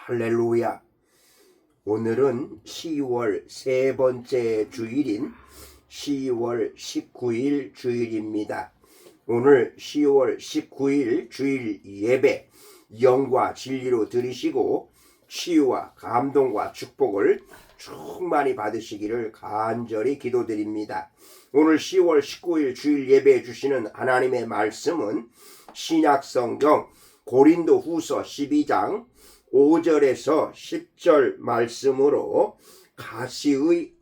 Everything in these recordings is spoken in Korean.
할렐루야. 오늘은 10월 세 번째 주일인 10월 19일 주일입니다. 오늘 10월 19일 주일 예배 영과 진리로 들으시고 치유와 감동과 축복을 충만히 받으시기를 간절히 기도드립니다. 오늘 10월 19일 주일 예배해 주시는 하나님의 말씀은 신약성경 고린도 후서 12장 5절에서 10절 말씀으로 가시의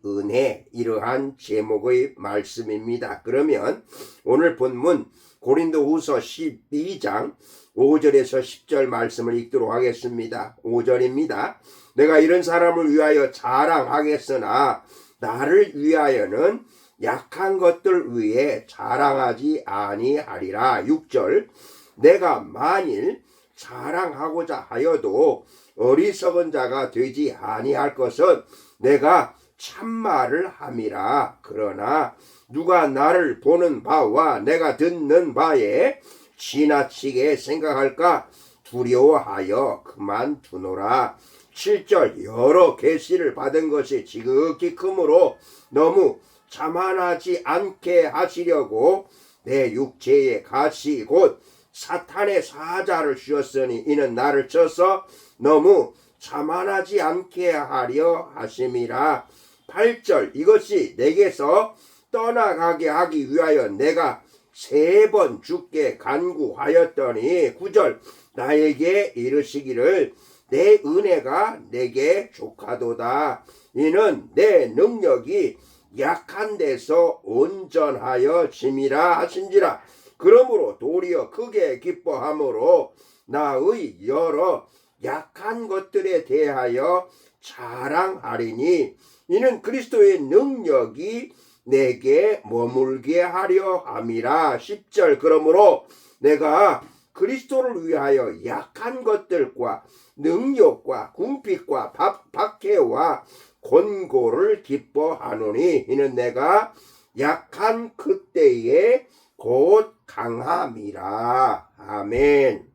은혜 이러한 제목의 말씀입니다. 그러면 오늘 본문 고린도 후서 12장 5절에서 10절 말씀을 읽도록 하겠습니다. 5절입니다. 내가 이런 사람을 위하여 자랑하겠으나 나를 위하여는 약한 것들 위에 자랑하지 아니하리라. 6절 내가 만일 자랑하고자 하여도 어리석은 자가 되지 아니할 것은 내가 참말을 함이라. 그러나 누가 나를 보는 바와 내가 듣는 바에 지나치게 생각할까 두려워하여 그만두노라. 7절 여러 계시를 받은 것이 지극히 크므로 너무 자만하지 않게 하시려고 내 육체의 가시 곧 사탄의 사자를 주었으니 이는 나를 쳐서 너무 자만하지 않게 하려 하심이라. 8절 이것이 내게서 떠나가게 하기 위하여 내가 3번 주께 간구하였더니 9절 나에게 이르시기를 내 은혜가 내게 족하도다. 이는 내 능력이 약한 데서 온전하여 짐이라 하신지라. 그러므로 도리어 크게 기뻐함으로 나의 여러 약한 것들에 대하여 자랑하리니 이는 그리스도의 능력이 내게 머물게 하려 함이라. 10절 그러므로 내가 그리스도를 위하여 약한 것들과 능력과 궁핍과 박해와 곤고를 기뻐하노니 이는 내가 약한 그때에 곧 강함이라. 아멘.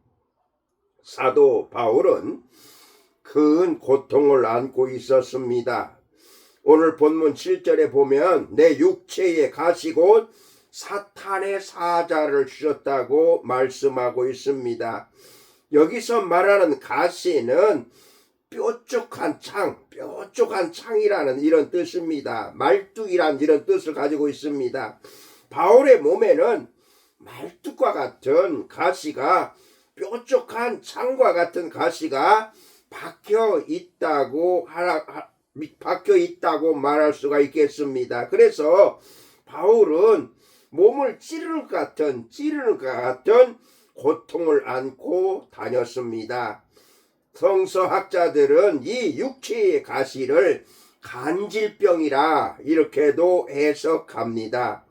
사도 바울은 큰 고통을 안고 있었습니다. 오늘 본문 7절에 보면 내 육체의 가시 곧 사탄의 사자를 주셨다고 말씀하고 있습니다. 여기서 말하는 가시는 뾰족한 창이라는 이런 뜻입니다. 말뚝이란 이런 뜻을 가지고 있습니다. 바울의 몸에는 말뚝과 같은 가시가 뾰족한 창과 같은 가시가 박혀 있다고 말할 수가 있겠습니다. 그래서 바울은 몸을 찌르는 것 같은 고통을 안고 다녔습니다. 성서학자들은 이 육체의 가시를 간질병이라 이렇게도 해석합니다.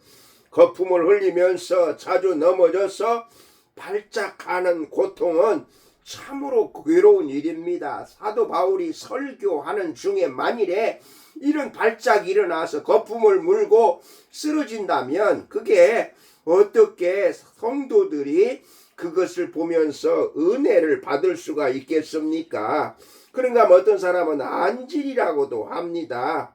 거품을 흘리면서 자주 넘어져서 발작하는 고통은 참으로 괴로운 일입니다. 사도 바울이 설교하는 중에 만일에 이런 발작이 일어나서 거품을 물고 쓰러진다면 그게 어떻게 성도들이 그것을 보면서 은혜를 받을 수가 있겠습니까? 그런가 어떤 사람은 안질이라고도 합니다.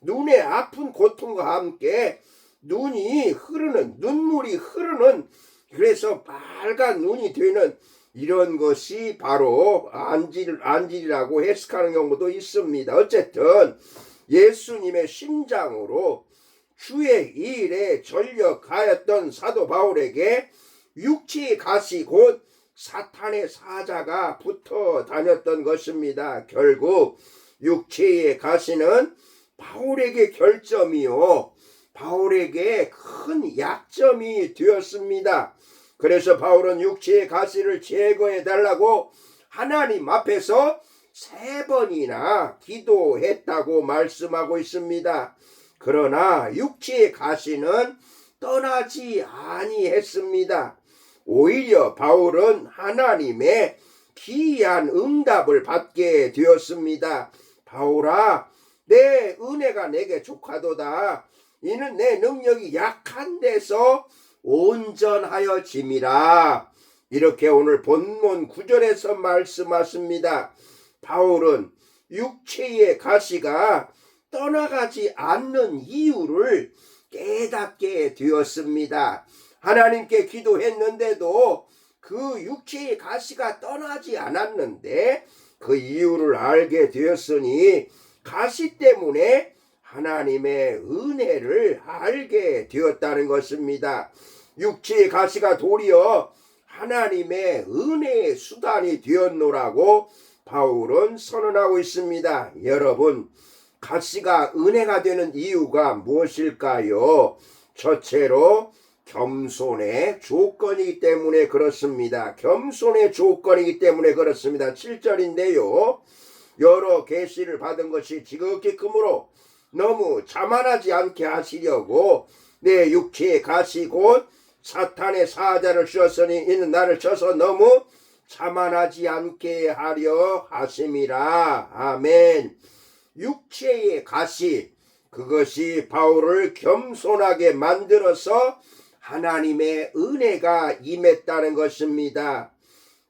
눈에 아픈 고통과 함께 눈물이 흐르는 그래서 빨간 눈이 되는 이런 것이 바로 안질이라고 해석하는 경우도 있습니다. 어쨌든 예수님의 심장으로 주의 일에 전력하였던 사도 바울에게 육체의 가시 곧 사탄의 사자가 붙어 다녔던 것입니다. 결국 육체의 가시는 바울에게 결점이요 바울에게 큰 약점이 되었습니다. 그래서 바울은 육체의 가시를 제거해 달라고 하나님 앞에서 3번이나 기도했다고 말씀하고 있습니다. 그러나 육체의 가시는 떠나지 아니했습니다. 오히려 바울은 하나님의 기이한 응답을 받게 되었습니다. 바울아, 내 은혜가 내게 족하도다. 이는 내 능력이 약한 데서 온전하여 짐이라. 이렇게 오늘 본문 9절에서 말씀하십니다. 바울은 육체의 가시가 떠나가지 않는 이유를 깨닫게 되었습니다. 하나님께 기도했는데도 그 육체의 가시가 떠나지 않았는데 그 이유를 알게 되었으니 가시 때문에 하나님의 은혜를 알게 되었다는 것입니다. 육체의 가시가 도리어 하나님의 은혜의 수단이 되었노라고 바울은 선언하고 있습니다. 여러분, 가시가 은혜가 되는 이유가 무엇일까요? 첫째로 겸손의 조건이기 때문에 그렇습니다. 겸손의 조건이기 때문에 그렇습니다. 7절인데요. 여러 계시를 받은 것이 지극히 크므로 너무 자만하지 않게 하시려고 내 육체의 가시 곧 사탄의 사자를 씌었으니 이는 나를 쳐서 너무 자만하지 않게 하려 하심이라. 아멘. 육체의 가시, 그것이 바울을 겸손하게 만들어서 하나님의 은혜가 임했다는 것입니다.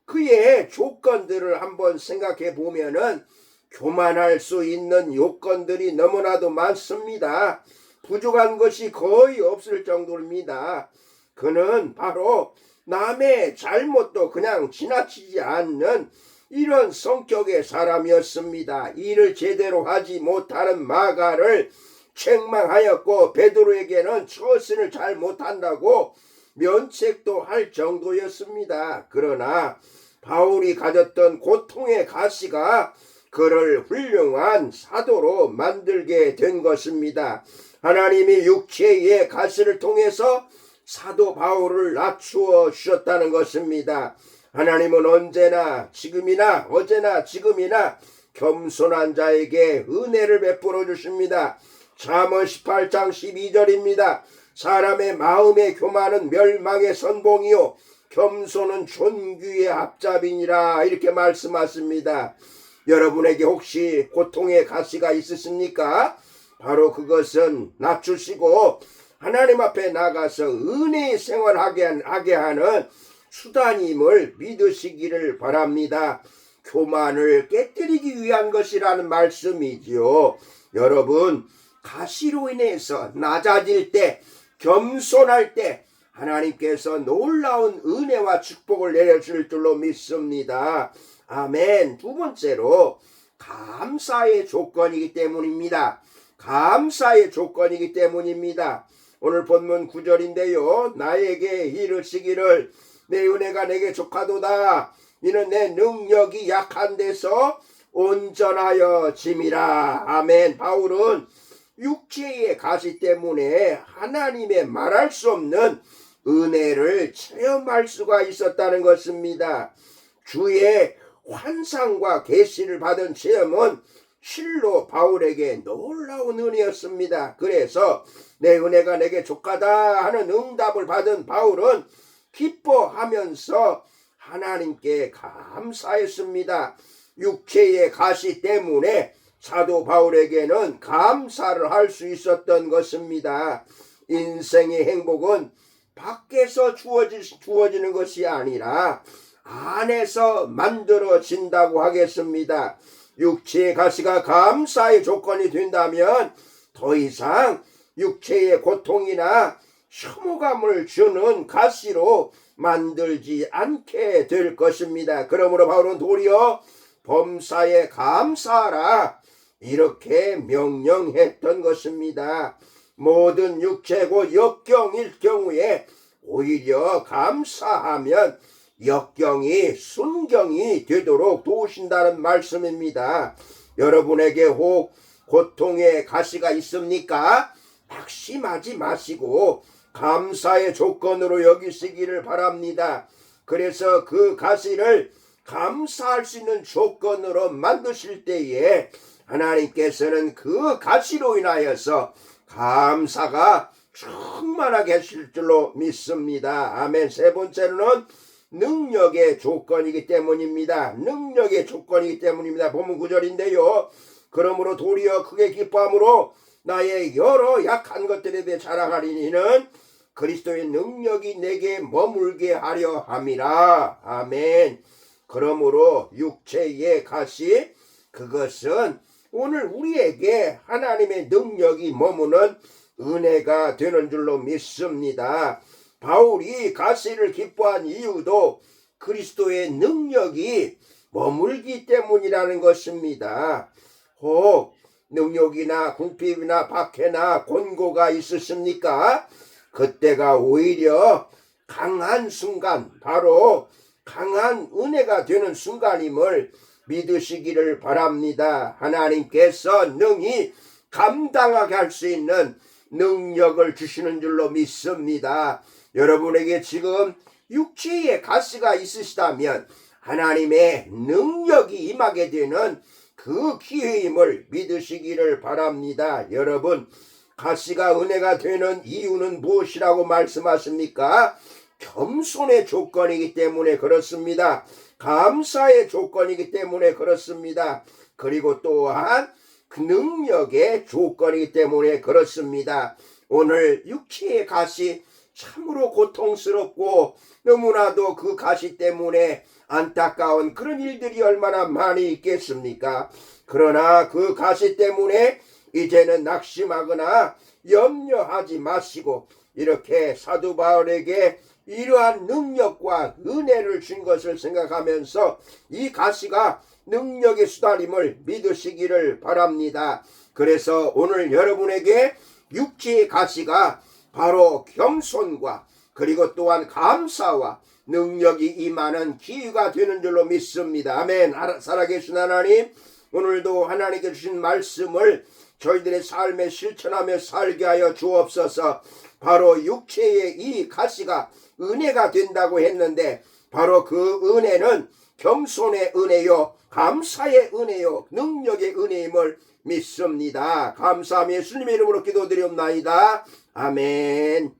그의 조건들을 한번 생각해 보면은 교만할 수 있는 요건들이 너무나도 많습니다. 부족한 것이 거의 없을 정도입니다. 그는 바로 남의 잘못도 그냥 지나치지 않는 이런 성격의 사람이었습니다. 일을 제대로 하지 못하는 마가를 책망하였고 베드로에게는 처신을 잘 못한다고 면책도 할 정도였습니다. 그러나 바울이 가졌던 고통의 가시가 그를 훌륭한 사도로 만들게 된 것입니다. 하나님이 육체의 가시를 통해서 사도 바울을 낮추어 주셨다는 것입니다. 하나님은 언제나 지금이나 어제나 지금이나 겸손한 자에게 은혜를 베풀어 주십니다. 잠언 18장 12절입니다. 사람의 마음의 교만은 멸망의 선봉이요 겸손은 존귀의 앞잡이니라 이렇게 말씀하십니다. 여러분에게 혹시 고통의 가시가 있으십니까? 바로 낮추시고 하나님 앞에 나가서 은혜의 생활하게 하는 수단임을 믿으시기를 바랍니다. 교만을 깨뜨리기 위한 것이라는 말씀이지요. 여러분, 가시로 인해서 낮아질 때, 겸손할 때 하나님께서 놀라운 은혜와 축복을 내려줄 줄로 믿습니다. 아멘. 두 번째로 감사의 조건이기 때문입니다. 감사의 조건이기 때문입니다. 오늘 본문 9절인데요. 나에게 이르시기를 내 은혜가 내게 족하도다. 이는 내 능력이 약한 데서 온전하여 짐이라. 아멘. 바울은 육체의 가시 때문에 하나님의 말할 수 없는 은혜를 체험할 수가 있었다는 것입니다. 주의 환상과 계시를 받은 체험은 실로 바울에게 놀라운 은혜였습니다. 그래서 내 은혜가 내게 족하다 하는 응답을 받은 바울은 기뻐하면서 하나님께 감사했습니다. 육체의 가시 때문에 사도 바울에게는 감사를 할 수 있었던 것입니다. 인생의 행복은 밖에서 주어지는 것이 아니라 안에서 만들어진다고 하겠습니다. 육체의 가시가 감사의 조건이 된다면 더 이상 육체의 고통이나 혐오감을 주는 가시로 만들지 않게 될 것입니다. 그러므로 바울은 도리어 범사에 감사하라 이렇게 명령했던 것입니다. 모든 육체고 역경일 경우에 오히려 감사하면 역경이 순경이 되도록 도우신다는 말씀입니다. 여러분에게 혹 고통의 가시가 있습니까? 낙심하지 마시고 감사의 조건으로 여기시기를 바랍니다. 그래서 그 가시를 감사할 수 있는 조건으로 만드실 때에 하나님께서는 그 가시로 인하여서 감사가 충만하게 하실 줄로 믿습니다. 아멘. 세 번째로는 능력의 조건이기 때문입니다. 능력의 조건이기 때문입니다. 본문 9절인데요. 그러므로 도리어 크게 기뻐함으로 나의 여러 약한 것들에 대해 자랑하리니는 그리스도의 능력이 내게 머물게 하려 함이라. 아멘. 그러므로 육체의 가시, 그것은 오늘 우리에게 하나님의 능력이 머무는 은혜가 되는 줄로 믿습니다. 바울이 가시를 기뻐한 이유도 그리스도의 능력이 머물기 때문이라는 것입니다. 혹 능욕이나 궁핍이나 박해나 곤고가 있으십니까? 그때가 오히려 강한 순간, 바로 강한 은혜가 되는 순간임을 믿으시기를 바랍니다. 하나님께서 능히 감당하게 할 수 있는 능력을 주시는 줄로 믿습니다. 여러분에게 지금 육체의 가시가 있으시다면 하나님의 능력이 임하게 되는 그 기회임을 믿으시기를 바랍니다. 여러분, 가시가 은혜가 되는 이유는 무엇이라고 말씀하십니까? 겸손의 조건이기 때문에 그렇습니다. 감사의 조건이기 때문에 그렇습니다. 그리고 또한 그 능력의 조건이기 때문에 그렇습니다. 오늘 육체의 가시 참으로 고통스럽고 너무나도 그 가시 때문에 안타까운 그런 일들이 얼마나 많이 있겠습니까? 그러나 그 가시 때문에 이제는 낙심하거나 염려하지 마시고 이렇게 사도 바울에게 이러한 능력과 은혜를 준 것을 생각하면서 이 가시가 능력의 수단임을 믿으시기를 바랍니다. 그래서 오늘 여러분에게 육체의 가시가 바로 겸손과 그리고 또한 감사와 능력이 임하는 기회가 되는 줄로 믿습니다. 아멘. 살아계신 하나님, 오늘도 하나님께 주신 말씀을 저희들의 삶에 실천하며 살게 하여 주옵소서. 바로 육체의 이 가시가 은혜가 된다고 했는데 바로 그 은혜는 겸손의 은혜요, 감사의 은혜요, 능력의 은혜임을 믿습니다. 감사하며 예수님의 이름으로 기도드리옵나이다. 아멘.